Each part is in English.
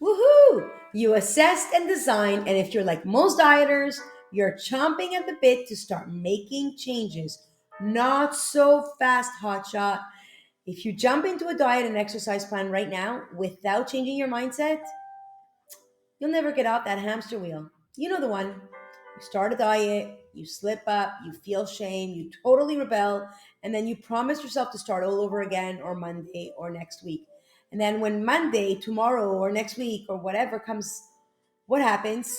Woohoo! You assessed and designed, and if you're like most dieters, you're chomping at the bit to start making changes. Not so fast, hotshot. If you jump into a diet and exercise plan right now without changing your mindset, you'll never get off that hamster wheel. You know the one. You start a diet, you slip up, you feel shame, you totally rebel, and then you promise yourself to start all over again or Monday or next week. And then when Monday, tomorrow, or next week, or whatever comes, what happens?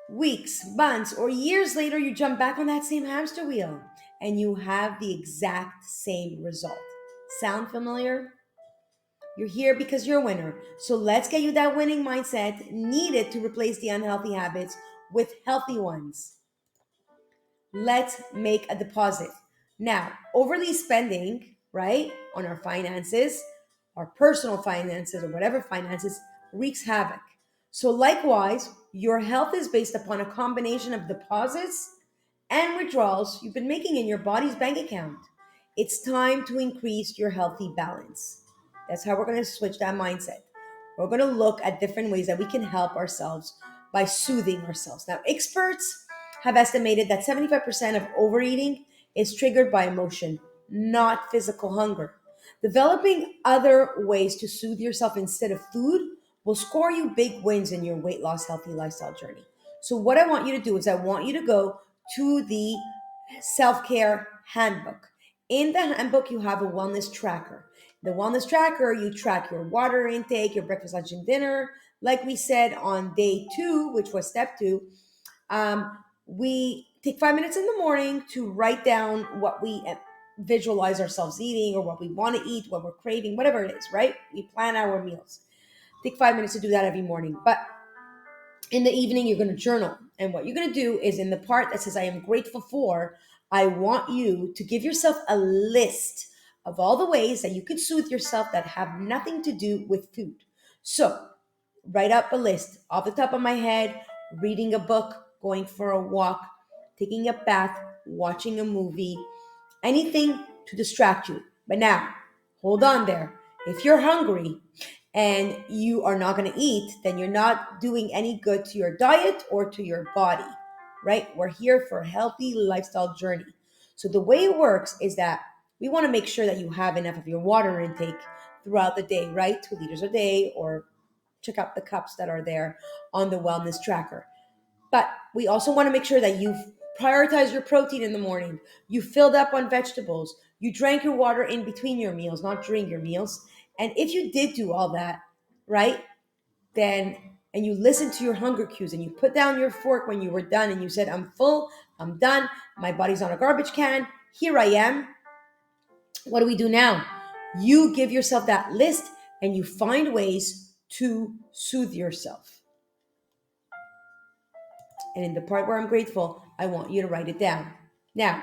Weeks, months, or years later, you jump back on that same hamster wheel and you have the exact same result. Sound familiar? You're here because you're a winner. So let's get you that winning mindset needed to replace the unhealthy habits with healthy ones. Let's make a deposit. Now, overly spending, right, on our finances, our personal finances, or whatever finances, wreaks havoc. So, likewise, your health is based upon a combination of deposits and withdrawals you've been making in your body's bank account. It's time to increase your healthy balance. That's how we're going to switch that mindset. We're going to look at different ways that we can help ourselves by soothing ourselves. Now, experts have estimated that 75% of overeating is triggered by emotion, not physical hunger. Developing other ways to soothe yourself instead of food will score you big wins in your weight loss healthy lifestyle journey. So, what I want you to do is I want you to go to the self care handbook. In the handbook, you have a wellness tracker. The wellness tracker, you track your water intake, your breakfast, lunch, and dinner. Like we said on day two, which was step two, we take 5 minutes in the morning to write down what we visualize ourselves eating or what we want to eat, what we're craving, whatever it is, right? We plan our meals. Take 5 minutes to do that every morning. But in the evening, you're going to journal. And what you're going to do is in the part that says, I am grateful for, I want you to give yourself a list of all the ways that you could soothe yourself that have nothing to do with food. So write up a list off the top of my head, reading a book, going for a walk, taking a bath, watching a movie, anything to distract you. But now, hold on there. If you're hungry and you are not going to eat, then you're not doing any good to your diet or to your body, right? We're here for a healthy lifestyle journey. So the way it works is that we want to make sure that you have enough of your water intake throughout the day, right? 2 liters a day, or check out the cups that are there on the wellness tracker. But we also want to make sure that you've prioritized your protein in the morning. You filled up on vegetables. You drank your water in between your meals, not during your meals. And if you did do all that, right, then, and you listened to your hunger cues and you put down your fork when you were done and you said, I'm full, I'm done, my body's on a garbage can, here I am. What do we do now? You give yourself that list and you find ways to soothe yourself. And in the part where I'm grateful, I want you to write it down. Now,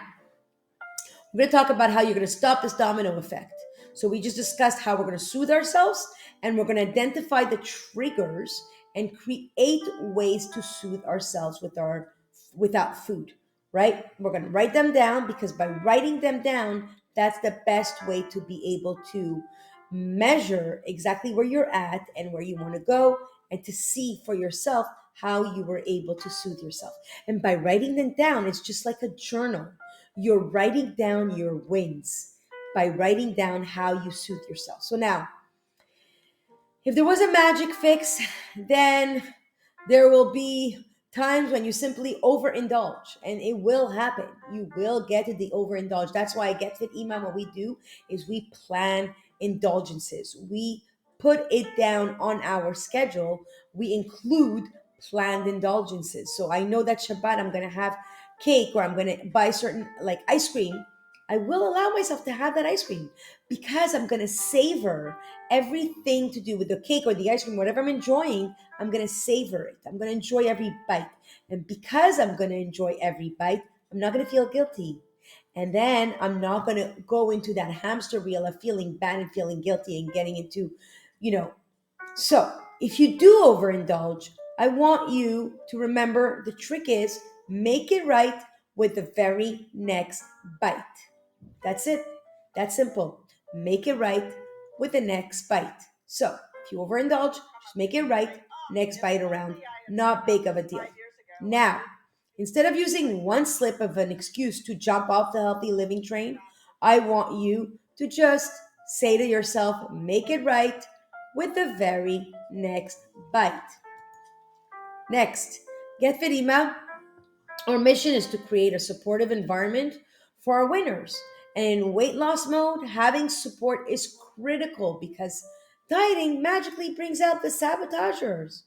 we're going to talk about how you're going to stop this domino effect. So we just discussed how we're going to soothe ourselves and we're going to identify the triggers and create ways to soothe ourselves without food, right? We're going to write them down because by writing them down, that's the best way to be able to measure exactly where you're at and where you want to go and to see for yourself how you were able to soothe yourself. And by writing them down, it's just like a journal. You're writing down your wins by writing down how you soothe yourself. So now, if there was a magic fix, then there will be times when you simply overindulge, and it will happen. You will get to the overindulge. That's why at Getfitima, what we do is we plan indulgences. We put it down on our schedule. We include planned indulgences. So I know that Shabbat I'm going to have cake or I'm going to buy certain like ice cream. I will allow myself to have that ice cream because I'm going to savor everything to do with the cake or the ice cream, whatever I'm enjoying. I'm going to savor it. I'm going to enjoy every bite. And because I'm going to enjoy every bite, I'm not going to feel guilty. And then I'm not going to go into that hamster wheel of feeling bad and feeling guilty and getting into, you know. So if you do overindulge, I want you to remember the trick is make it right with the very next bite. That's it. That's simple. Make it right with the next bite. So if If you overindulge, just make it right. Next bite around. Not big of a deal. Now, instead of using one slip of an excuse to jump off the healthy living train, I want you to just say to yourself, make it right with the very next bite. Next, Getfitima, our mission is to create a supportive environment for our winners. And in weight loss mode, having support is critical because dieting magically brings out the sabotagers.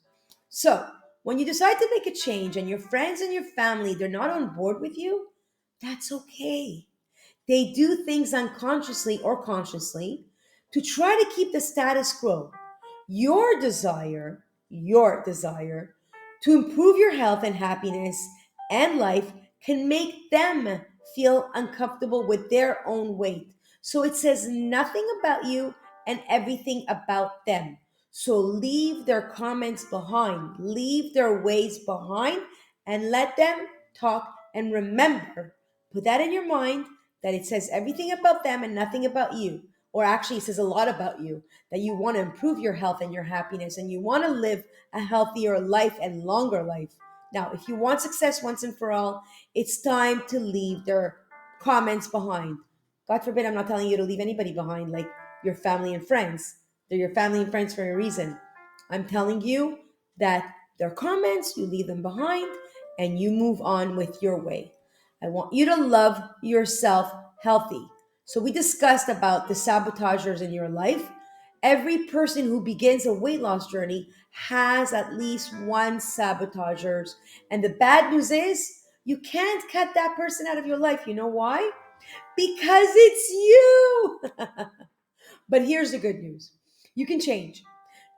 So, when you decide to make a change and your friends and your family they're not on board with you, that's okay. They do things unconsciously or consciously to try to keep the status quo. Your desire to improve your health and happiness and life can make them feel uncomfortable with their own weight. So it says nothing about you and everything about them. So leave their comments behind, leave their ways behind, and let them talk. And remember, put that in your mind that it says everything about them and nothing about you. Or actually, it says a lot about you that you want to improve your health and your happiness and you want to live a healthier life and longer life. Now, if you want success once and for all, it's time to leave their comments behind. God forbid, I'm not telling you to leave anybody behind, like your family and friends. They're your family and friends for a reason. I'm telling you that their comments, you leave them behind and you move on with your way. I want you to love yourself healthy. So we discussed about the sabotagers in your life. Every person who begins a weight loss journey has at least one sabotagers. And the bad news is you can't cut that person out of your life. You know why? Because it's you. But here's the good news. You can change.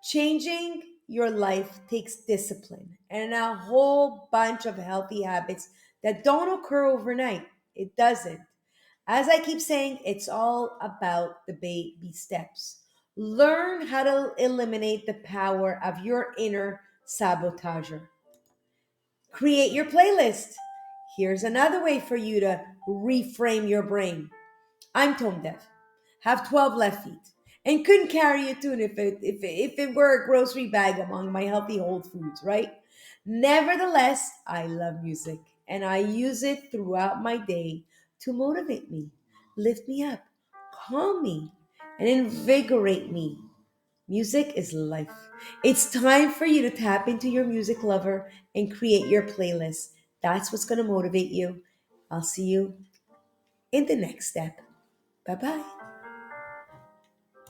Changing your life takes discipline and a whole bunch of healthy habits that don't occur overnight. It doesn't. As I keep saying, it's all about the baby steps. Learn how to eliminate the power of your inner sabotager. Create your playlist. Here's another way for you to reframe your brain. I'm tone deaf, have 12 left feet, and couldn't carry a tune if it were a grocery bag among my healthy whole foods, right? Nevertheless, I love music, and I use it throughout my day to motivate me, lift me up, calm me, and invigorate me. Music is life. It's time for you to tap into your music lover and create your playlist. That's what's going to motivate you. I'll see you in the next step. Bye bye.